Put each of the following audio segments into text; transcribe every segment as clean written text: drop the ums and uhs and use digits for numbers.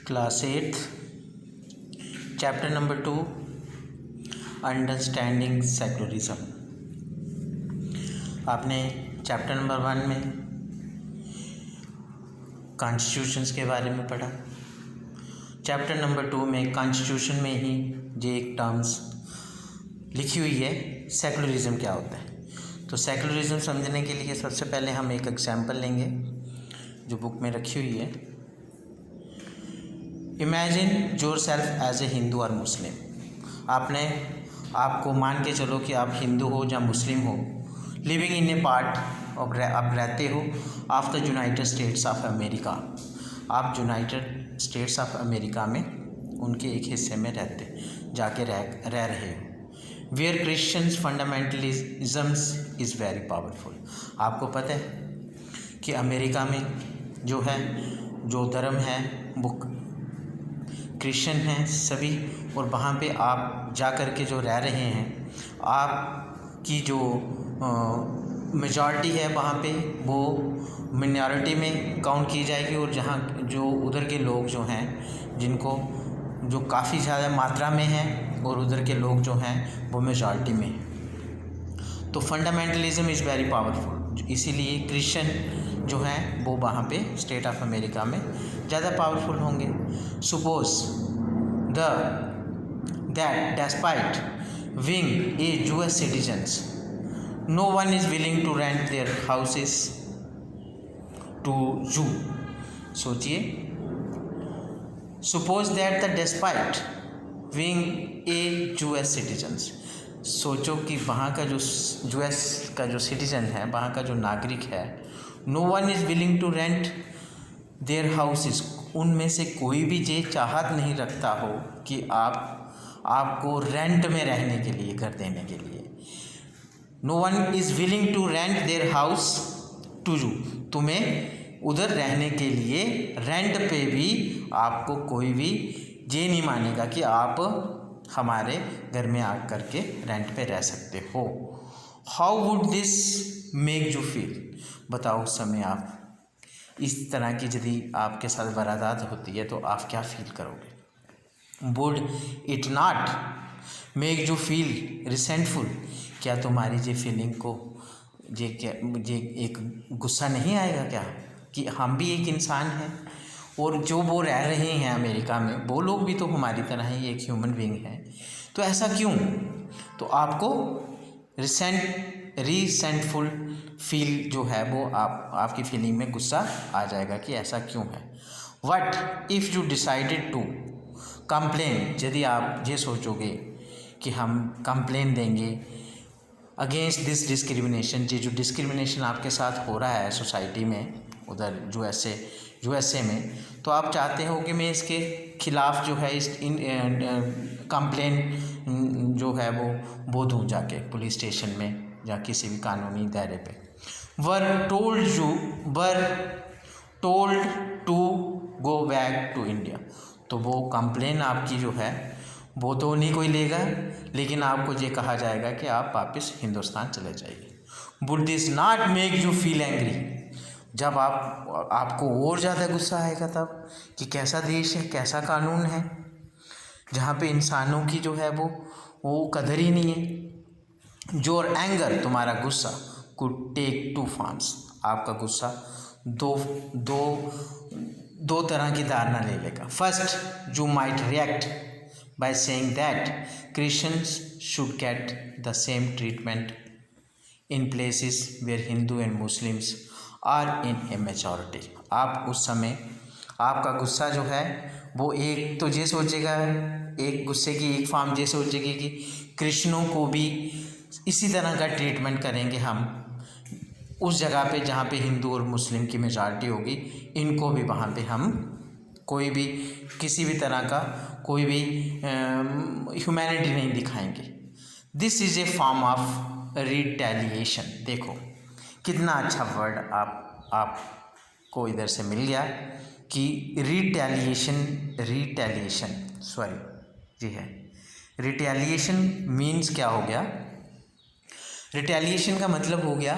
Class 8 chapter number 2 understanding secularism. आपने chapter number 1 में constitutions के बारे में पढ़ा। चैप्टर नंबर 2 में कॉन्स्टिट्यूशन में ही जो एक टर्म्स लिखी हुई है सेक्युलरिज्म क्या होता है। तो सेक्युलरिज्म समझने के लिए सबसे पहले हम एक एग्जाम्पल लेंगे जो बुक में रखी हुई है। Imagine yourself as a Hindu और मुस्लिम। आपको मान के चलो कि आप हिंदू हो या मुस्लिम हो, living in a part of आप रहते हो of the United States of America. आप यूनाइटेड स्टेट्स ऑफ अमेरिका में उनके एक हिस्से में जाके रह रहे हो। Where Christians fundamentalisms is very powerful. आपको पता है कि अमेरिका में जो धर्म है वो क्रिश्चियन हैं सभी, और वहाँ पे आप जा कर के जो रह रहे हैं, आपकी जो मेजॉरिटी है वहाँ पे वो मिनॉरिटी में काउंट की जाएगी, और जहाँ जो उधर के लोग जो हैं जो काफ़ी ज़्यादा मात्रा में हैं और उधर के लोग जो हैं वो मेजॉरिटी में हैं। तो फंडामेंटलिज्म इज़ वेरी पावरफुल, इसीलिए क्रिश्चियन जो हैं वो वहाँ पे स्टेट ऑफ अमेरिका में ज़्यादा पावरफुल होंगे। Suppose that despite being a US citizens, no one is willing to rent their houses to Jew. सोचिए, suppose that despite being a US citizens, सोचो कि वहाँ का जो US का जो सिटीजन है, वहाँ का जो नागरिक है, no one is willing to rent their houses, उनमें से कोई भी ये चाहत नहीं रखता हो कि आपको रेंट में रहने के लिए, घर देने के लिए। No one is willing to rent their house to you, तुम्हें उधर रहने के लिए रेंट पे भी आपको कोई भी ये नहीं मानेगा कि आप हमारे घर में आ करके रेंट पे रह सकते हो। How would this make you feel? बताओ उस समय आप इस तरह की यदि आपके साथ वारदात होती है तो आप क्या फील करोगे? Would it not make you feel resentful? क्या तुम्हारी ये फीलिंग को ये एक गुस्सा नहीं आएगा क्या कि हम भी एक इंसान हैं और जो वो रह रहे हैं अमेरिका में वो लोग भी तो हमारी तरह ही एक ह्यूमन बीइंग है, तो ऐसा क्यों? तो आपको रिसेंटफुल फील जो है वो आपकी फीलिंग में गुस्सा आ जाएगा कि ऐसा क्यों है। What if you decided to complain? यदि आप ये सोचोगे कि हम कंप्लेन देंगे अगेंस्ट दिस डिस्क्रिमिनेशन, ये जो डिस्क्रिमिनेशन आपके साथ हो रहा है सोसाइटी में उधर यूएसए में, तो आप चाहते हो कि मैं इसके खिलाफ जो है कंप्लेन जो है वो दूँ जाके पुलिस स्टेशन में या किसी भी कानूनी दायरे पे। Were told to go back to India, तो वो कंप्लेन आपकी जो है वो तो नहीं कोई लेगा, लेकिन आपको ये कहा जाएगा कि आप वापस हिंदुस्तान चले जाइए। Would this not make you feel angry? जब आपको और ज़्यादा गुस्सा आएगा तब कि कैसा देश है, कैसा कानून है जहाँ पे इंसानों की जो है वो कदर ही नहीं है। योर एंगर, तुम्हारा गुस्सा, कुड टेक टू फॉर्म्स, आपका गुस्सा दो तरह की धारणा ले लेगा। First, you might react by saying that Christians should get the same treatment in places where Hindu and Muslims are in a majority. आप उस समय आपका गुस्सा जो है वो एक तो ये सोचेगा, एक गुस्से की एक फॉर्म ये सोचेगी कि क्रिश्चियनों को भी इसी तरह का ट्रीटमेंट करेंगे हम उस जगह पे जहाँ पे हिंदू और मुस्लिम की मेजॉरिटी होगी, इनको भी वहाँ पे हम कोई भी किसी भी तरह का कोई भी ह्यूमैनिटी नहीं दिखाएंगे। This is a form of retaliation. देखो कितना अच्छा वर्ड आपको इधर से मिल गया कि रिटेलिएशन मीन्स क्या हो गया? रिटेलिएशन का मतलब हो गया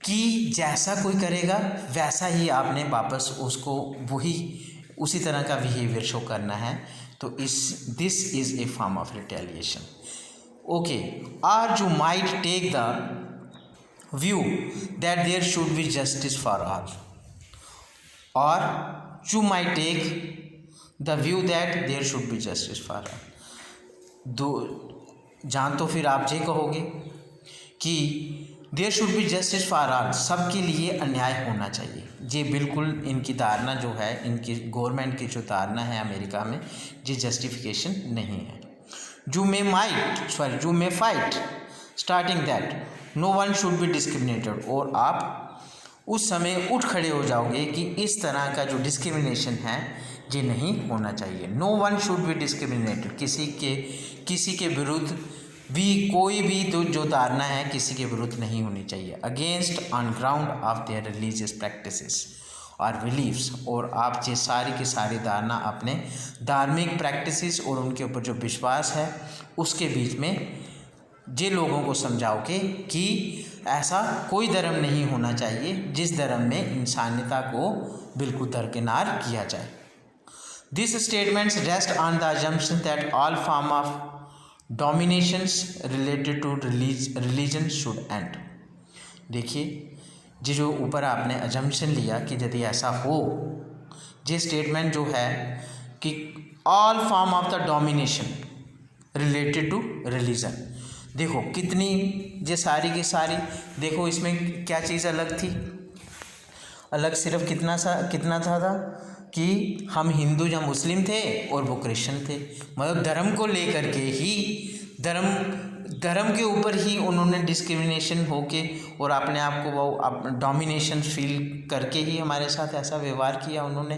कि जैसा कोई करेगा वैसा ही आपने वापस उसको वही उसी तरह का बिहेवियर शो करना है, तो this is a form of retaliation. Okay, are you might take the view that there should be justice for all, और you might take the view that there should be justice for all. दो जहाँ तो फिर आप ये कहोगे कि there should be justice for all, सबके लिए अन्याय होना चाहिए। ये बिल्कुल इनकी धारणा जो है, इनकी गवर्नमेंट की जो धारणा है अमेरिका में, ये जस्टिफिकेशन नहीं है। You may fight starting that no one should be discriminated, और आप उस समय उठ खड़े हो जाओगे कि इस तरह का जो डिस्क्रिमिनेशन है ये नहीं होना चाहिए। No one should be discriminated, किसी के विरुद्ध भी कोई भी जो धारणा है किसी के विरुद्ध नहीं होनी चाहिए। Against on ground of their religious practices और बिलीव्स, और आप ये सारी की सारी धारणा अपने धार्मिक प्रैक्टिसेस और उनके ऊपर जो विश्वास है उसके बीच में जे लोगों को समझाओगे कि ऐसा कोई धर्म नहीं होना चाहिए जिस धर्म में इंसानियता को बिल्कुल दरकिनार किया जाए। This statements rest on the assumption that all form of dominations related to religion should end. देखिए, जो ऊपर आपने अजम्पशन लिया कि यदि ऐसा हो, ये स्टेटमेंट जो है कि all form of the domination related to religion, देखो कितनी ये सारी की सारी, देखो इसमें क्या चीज़ अलग थी, अलग सिर्फ कितना था कि हम हिंदू या मुस्लिम थे और वो क्रिश्चियन थे। मतलब धर्म को लेकर के ही, धर्म के ऊपर ही उन्होंने डिस्क्रिमिनेशन होके और अपने आप को वो डोमिनेशन फील करके ही हमारे साथ ऐसा व्यवहार किया उन्होंने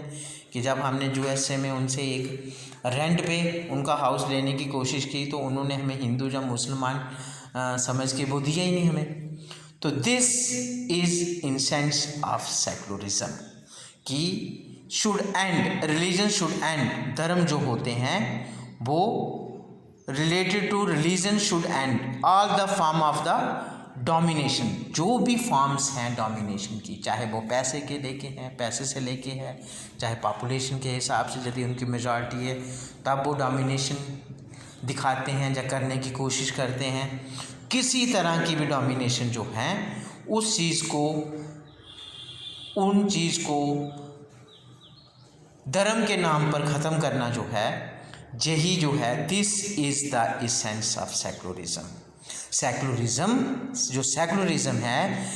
कि जब हमने यूएसए में उनसे एक रेंट पे उनका हाउस लेने की कोशिश की तो उन्होंने हमें हिंदू या मुसलमान समझ के वो दिया ही नहीं हमें। तो this is in sense of secularism कि should end, religion should end, धर्म जो होते हैं वो related to religion should end all the form of the domination, जो भी फॉर्म्स हैं डोमिनेशन की, चाहे वो पैसे के लेके हैं, पैसे से लेके है, चाहे पॉपुलेशन के हिसाब से यदि उनकी मेजॉरिटी है तब वो डोमिनेशन दिखाते हैं या करने की कोशिश करते हैं। किसी तरह की भी डोमिनेशन जो है उस चीज़ को, उन चीज़ को धर्म के नाम पर ख़त्म करना जो है, यही जो है this is the essence of secularism. Secularism है,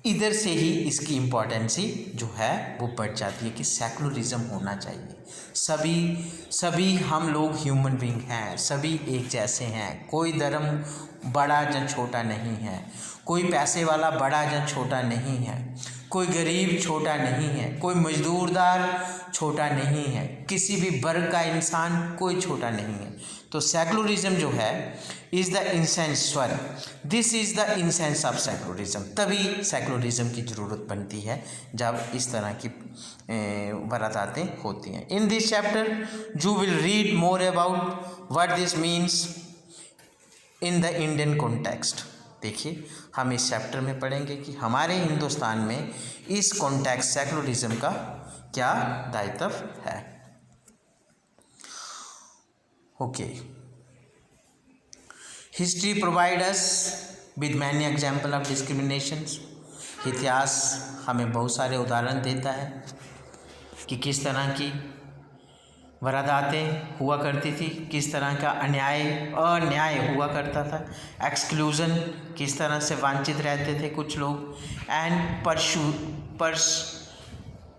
इधर से ही इसकी इम्पोर्टेंसी जो है वो बढ़ जाती है कि सेकुलरिज्म होना चाहिए। सभी हम लोग ह्यूमन बीइंग हैं, सभी एक जैसे हैं, कोई धर्म बड़ा या छोटा नहीं है, कोई पैसे वाला बड़ा या छोटा नहीं है, कोई गरीब छोटा नहीं है, कोई मजदूरदार छोटा नहीं है, किसी भी वर्ग का इंसान कोई छोटा नहीं है। तो सेकुलरिज्म जो है is the incense, this is the incense of secularism. तभी सेकुलरिज्म की ज़रूरत बनती है जब इस तरह की वारदातें होती हैं। In this chapter you will read more about what this means in the Indian context. देखिए, हम इस चैप्टर में पढ़ेंगे कि हमारे हिंदुस्तान में इस कॉन्टेक्स्ट सेकुलरिज्म का क्या दायित्व है। Okay, history provide us with many example of discriminations. इतिहास हमें बहुत सारे उदाहरण देता है कि किस तरह की वारदातें हुआ करती थी, किस तरह का अन्याय हुआ करता था, एक्सक्लूजन, किस तरह से वांछित रहते थे कुछ लोग, एंड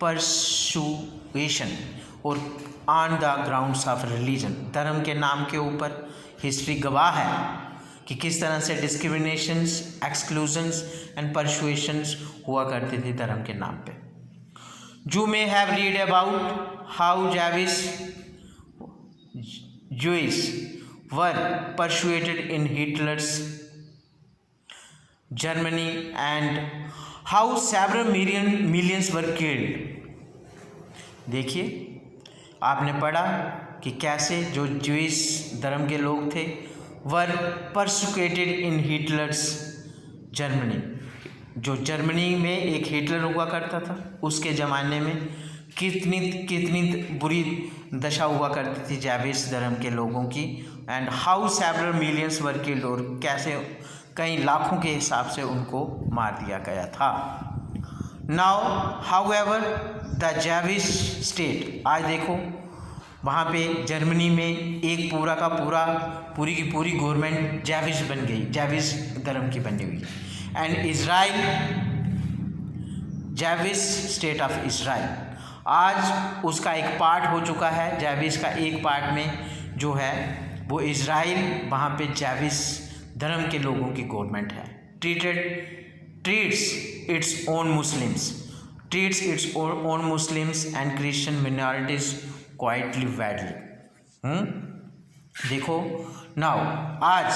परसुएशन और on the grounds of religion, धर्म के नाम के ऊपर हिस्ट्री गवाह है कि किस तरह से डिस्क्रिमिनेशंस, एक्सक्लूजन्स एंड परसुएशंस हुआ करती थी धर्म के नाम पे। You may have read about how Jews were persecuted in Hitler's Germany and how several millions were killed। देखिए, आपने पढ़ा कि कैसे जो ज्यूइश धर्म के लोग थे वर परसिक्यूटेड इन हिटलर्स जर्मनी, जो जर्मनी में एक हिटलर हुआ करता था उसके ज़माने में कितनी कितनी बुरी दशा हुआ करती थी जैविस धर्म के लोगों की, and how several millions were killed, और कैसे कई लाखों के हिसाब से उनको मार दिया गया था। नाउ हाउएवर द जैविस स्टेट, आज देखो वहाँ पे जर्मनी में एक पूरा का पूरा पूरी की पूरी गवर्नमेंट जैविस बन गई, जैविस धर्म की बनी हुई। And Israel, Jewish state of Israel, आज उसका एक पार्ट हो चुका है, जैविस का एक पार्ट में जो है वो इज़राइल, वहाँ पे जैविस धर्म के लोगों की गवर्नमेंट है। Treats its own Muslims and Christian minorities quite badly. देखो नाउ, आज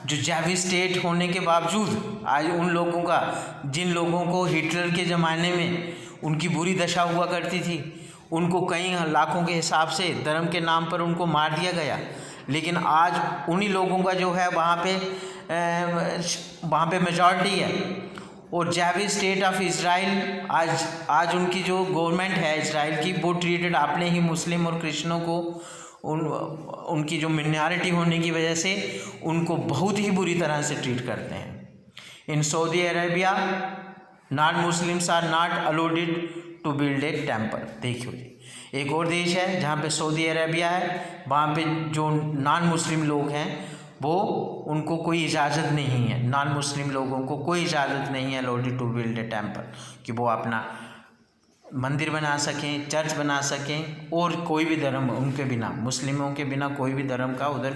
जो जैविस स्टेट होने के बावजूद आज उन लोगों का, जिन लोगों को हिटलर के ज़माने में उनकी बुरी दशा हुआ करती थी, उनको कई लाखों के हिसाब से धर्म के नाम पर उनको मार दिया गया, लेकिन आज उन्हीं लोगों का जो है वहाँ पे मेजॉरिटी है। और जैविस स्टेट ऑफ इज़राइल, आज उनकी जो गवर्नमेंट है इज़राइल की, वो ट्रीटेड अपने ही मुस्लिम और क्रिश्चियनों को उनकी जो मिनॉरिटी होने की वजह से उनको बहुत ही बुरी तरह से ट्रीट करते हैं। In Saudi Arabia non Muslims are not allowed to build a temple. देखियो जी, एक और देश है जहाँ पे सऊदी अरेबिया है, वहाँ पे जो नॉन मुस्लिम लोग हैं वो उनको कोई इजाज़त नहीं है, नॉन मुस्लिम लोगों को कोई इजाज़त नहीं है allowed to build a temple, कि वो अपना मंदिर बना सकें, चर्च बना सकें, और कोई भी धर्म उनके बिना, मुस्लिमों के बिना कोई भी धर्म का उधर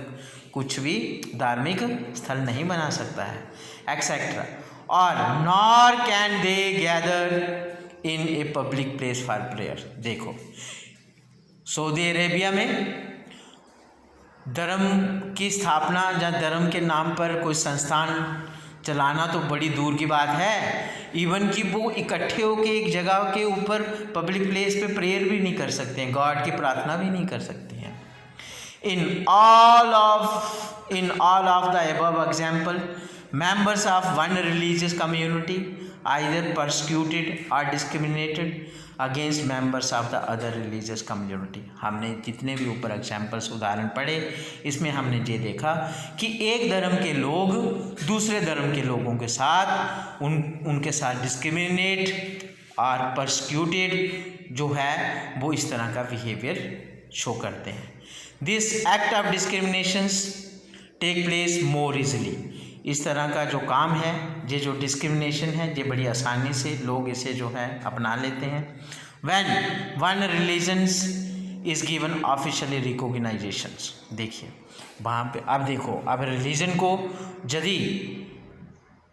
कुछ भी धार्मिक स्थल नहीं बना सकता है, एक्सेट्रा। और nor can they gather in a public place for prayer. देखो सऊदी अरेबिया में धर्म की स्थापना या धर्म के नाम पर कोई संस्थान चलाना तो बड़ी दूर की बात है, इवन कि वो इकट्ठे होकर एक जगह के ऊपर पब्लिक प्लेस पे प्रेयर भी नहीं कर सकते हैं, गॉड की प्रार्थना भी नहीं कर सकते हैं। In all of the above example, members of one religious community either persecuted or discriminated against members of the other religious community। हमने जितने भी ऊपर एग्जाम्पल्स उदाहरण पढ़े, इसमें हमने ये देखा कि एक धर्म के लोग दूसरे धर्म के लोगों के साथ उनके साथ डिस्क्रिमिनेट और परसिक्यूटेड जो है वो इस तरह का बिहेवियर शो करते हैं। This act of discriminations take place more easily. इस तरह का जो काम है, ये जो डिस्क्रिमिनेशन है, ये बड़ी आसानी से लोग इसे जो है अपना लेते हैं। When one religions is given officially recognisations. देखिए वहाँ पे अब देखो, अब रिलीजन को यदि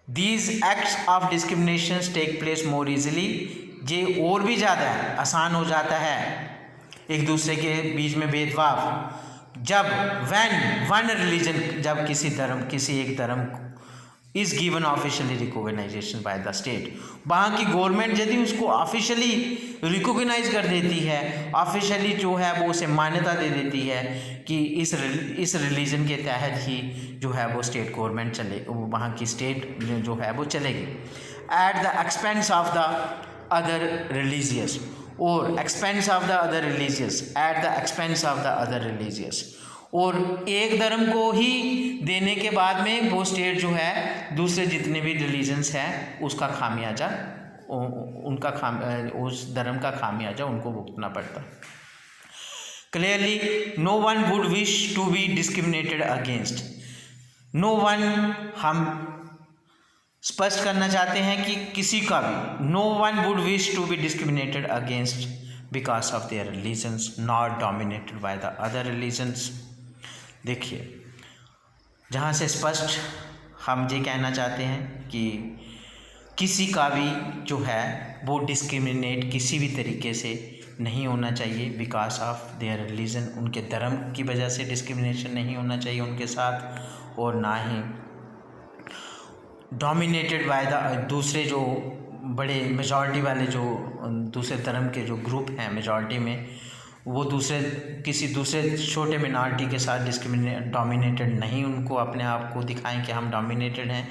these acts of discriminations take place more easily, ये और भी ज़्यादा आसान हो जाता है एक दूसरे के बीच में भेदभाव, जब वन रिलीजन, जब किसी एक धर्म is given officially recognization by the state, वहाँ की गवर्नमेंट यदि उसको ऑफिशियली रिकॉग्नाइज कर देती है, ऑफिशियली जो है वो उसे मान्यता दे देती है कि इस रिलीजन के तहत ही जो है वो स्टेट गवर्नमेंट चले, वहाँ की स्टेट जो है वो चलेगी, at the expense of the other religious, और expense of the other religious, at the expense of the other religious, और एक धर्म को ही देने के बाद में वो स्टेट जो है दूसरे जितने भी रिलीजन्स हैं उसका खामियाजा उस धर्म का खामियाजा उनको भुगतना पड़ता। Clearly no one would wish to be discriminated against. No one, हम स्पष्ट करना चाहते हैं कि किसी का भी, no one would wish to be discriminated against because of their religions not dominated by the other religions. देखिए जहाँ से स्पष्ट हम ये कहना चाहते हैं कि किसी का भी जो है वो डिस्क्रिमिनेट किसी भी तरीके से नहीं होना चाहिए बिकॉज ऑफ देयर रिलीजन, उनके धर्म की वजह से डिस्क्रिमिनेशन नहीं होना चाहिए उनके साथ, और ना ही डोमिनेटेड बाय द दूसरे जो बड़े मेजॉरिटी वाले जो दूसरे धर्म के जो ग्रुप हैं मेजॉरिटी में, वो किसी दूसरे छोटे मिनॉरिटी के साथ डोमिनेटेड नहीं, उनको अपने आप को दिखाएं कि हम डोमिनेटेड हैं।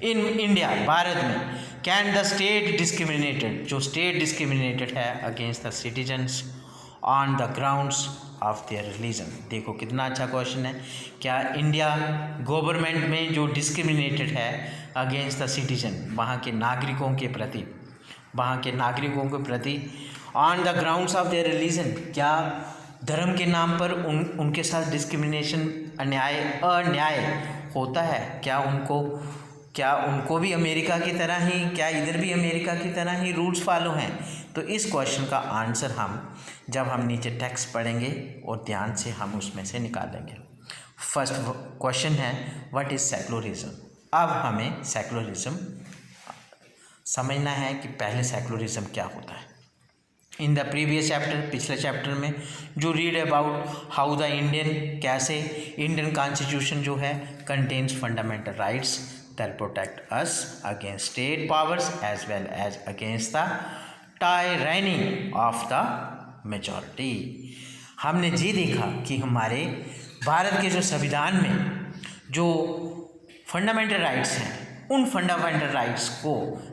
इन इंडिया, भारत में कैन द स्टेट डिस्क्रिमिनेटेड, जो स्टेट डिस्क्रिमिनेटेड है against the citizens on the grounds of their religion. देखो कितना अच्छा क्वेश्चन है। क्या इंडिया गवर्नमेंट में जो डिस्क्रिमिनेटेड है अगेंस्ट द सिटीजन, वहाँ के नागरिकों के प्रति, वहाँ के नागरिकों के प्रति on the grounds of their religion, क्या धर्म के नाम पर उनके साथ डिस्क्रिमिनेशन, अन्याय होता है? क्या उनको भी अमेरिका की तरह ही, क्या इधर भी अमेरिका की तरह ही रूल्स फॉलो हैं? तो इस क्वेश्चन का आंसर हम जब हम नीचे टेक्स्ट पढ़ेंगे और ध्यान से हम उसमें से निकालेंगे। फर्स्ट क्वेश्चन है व्हाट इज़ सेक्युलरिज्म। अब हमें सेक्युलरिज्म समझना है कि पहले सेक्युलरिज्म क्या होता है। इन द प्रीवियस चैप्टर, पिछले चैप्टर में जो रीड अबाउट हाउ द कैसे इंडियन कॉन्स्टिट्यूशन जो है contains fundamental rights that protect us against state powers as well as against the tyranny of the majority. हमने ये देखा कि हमारे भारत के जो संविधान में जो फंडामेंटल राइट्स हैं, उन फंडामेंटल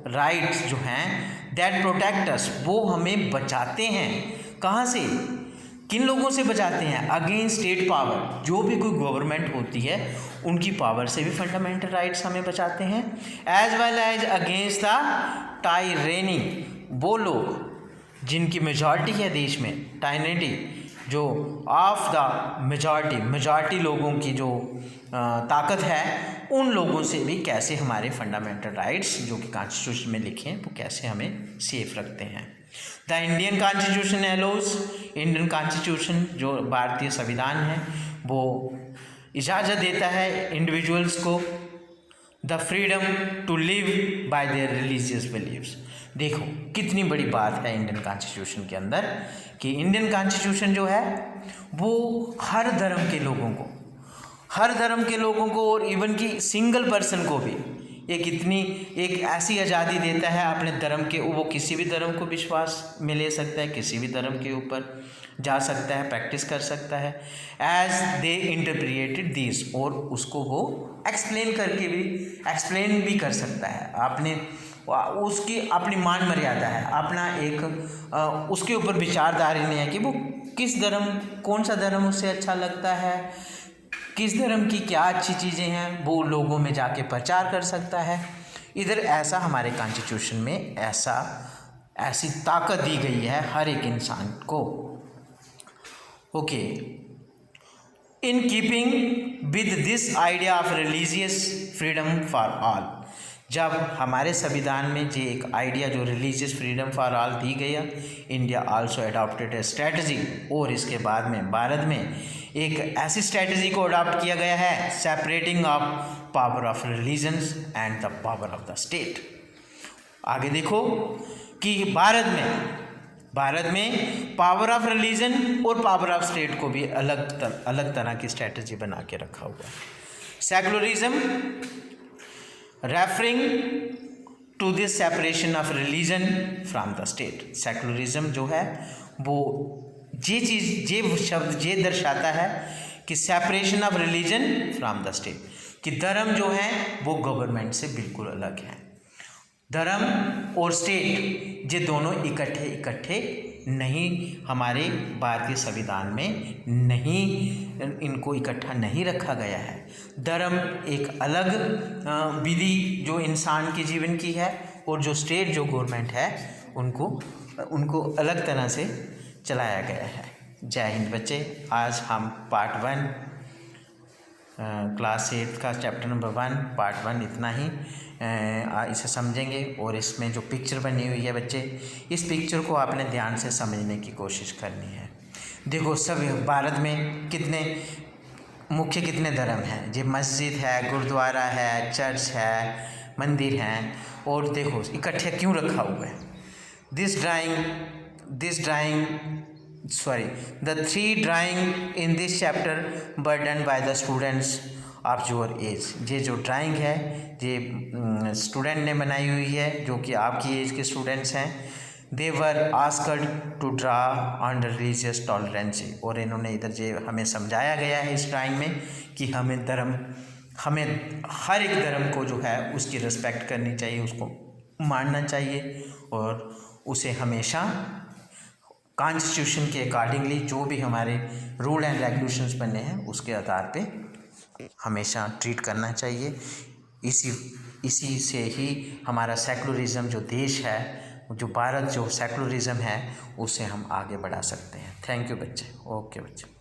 राइट्स जो हैं दैट प्रोटेक्ट अस, वो हमें बचाते हैं। कहाँ से, किन लोगों से बचाते हैं? अगेंस्ट स्टेट पावर, जो भी कोई गवर्नमेंट होती है उनकी पावर से भी फंडामेंटल राइट्स हमें बचाते हैं। As well as against the tyranny, वो लोग जिनकी मेजॉरिटी है देश में, टायरेनी जो ऑफ द मेजॉरिटी लोगों की जो ताकत है, उन लोगों से भी कैसे हमारे फंडामेंटल राइट्स जो कि कॉन्स्टिट्यूशन में लिखे हैं वो कैसे हमें सेफ रखते हैं। The Indian constitution allows, Indian constitution जो भारतीय संविधान है वो इजाज़त देता है इंडिविजुअल्स को the freedom to live by their religious beliefs. देखो कितनी बड़ी बात है इंडियन कॉन्स्टिट्यूशन के अंदर कि इंडियन कॉन्स्टिट्यूशन जो है वो हर धर्म के लोगों को और इवन कि सिंगल पर्सन को भी एक ऐसी आज़ादी देता है अपने धर्म के, वो किसी भी धर्म को विश्वास में ले सकता है, किसी भी धर्म के ऊपर जा सकता है, प्रैक्टिस कर सकता है एज दे इंटरप्रिएटेड दिस, और उसको वो एक्सप्लेन भी कर सकता है। आपने उसकी अपनी मान मर्यादा है, अपना एक उसके ऊपर विचारधारा नहीं है कि वो कौन सा धर्म उससे अच्छा लगता है, किस धर्म की क्या अच्छी चीज़ें हैं, वो लोगों में जाके प्रचार कर सकता है। इधर ऐसा हमारे कॉन्स्टिट्यूशन में ऐसी ताकत दी गई है हर एक इंसान को। Okay, in keeping with this idea of religious freedom for all, जब हमारे संविधान में जो एक आइडिया जो religious freedom for all the गया, इंडिया आल्सो अडॉप्टेड ए स्ट्रैटेजी, और इसके बाद में भारत में एक ऐसी स्ट्रैटेजी को अडॉप्ट किया गया है separating of power of religions and the power of the state. आगे देखो कि भारत में पावर ऑफ रिलीजन और पावर ऑफ स्टेट को भी अलग तरह की स्ट्रैटेजी बना के रखा हुआ है। Secularism referring to this separation of religion from the state. Secularism जो है वो ये शब्द ये दर्शाता है कि separation of religion from the state, कि धर्म जो है वो गवर्नमेंट से बिल्कुल अलग है। धर्म और स्टेट ये दोनों इकट्ठे नहीं, हमारे भारतीय संविधान में नहीं, इनको इकट्ठा नहीं रखा गया है। धर्म एक अलग विधि जो इंसान के जीवन की है, और जो स्टेट जो गवर्नमेंट है उनको अलग तरह से चलाया गया है। जय हिंद बच्चे, आज हम पार्ट 1 क्लास 8 का चैप्टर नंबर 1 पार्ट 1 इतना ही इसे समझेंगे। और इसमें जो पिक्चर बनी हुई है बच्चे, इस पिक्चर को आपने ध्यान से समझने की कोशिश करनी है। देखो सब भारत में कितने धर्म हैं, जो मस्जिद है, गुरुद्वारा है, चर्च है, मंदिर हैं, और देखो इकट्ठे क्यों रखा हुआ है। The 3 drawing in this chapter were done by the students of your age। ये जो ड्राइंग है ये स्टूडेंट ने बनाई हुई है जो कि आपकी एज के स्टूडेंट्स हैं। They were asked to draw on religious tolerance, और इन्होंने इधर ये हमें समझाया गया है इस ड्राइंग में कि हमें हर एक धर्म को जो है उसकी रिस्पेक्ट करनी चाहिए, उसको मानना चाहिए और उसे हमेशा कॉन्स्टिट्यूशन के अकॉर्डिंगली जो भी हमारे रूल एंड रेगुलेशंस बने हैं उसके आधार पे हमेशा ट्रीट करना चाहिए। इसी से ही हमारा सेकुलरिज्म जो देश है, जो भारत जो सेकुलरिज्म है, उसे हम आगे बढ़ा सकते हैं। थैंक यू बच्चे। ओके बच्चे।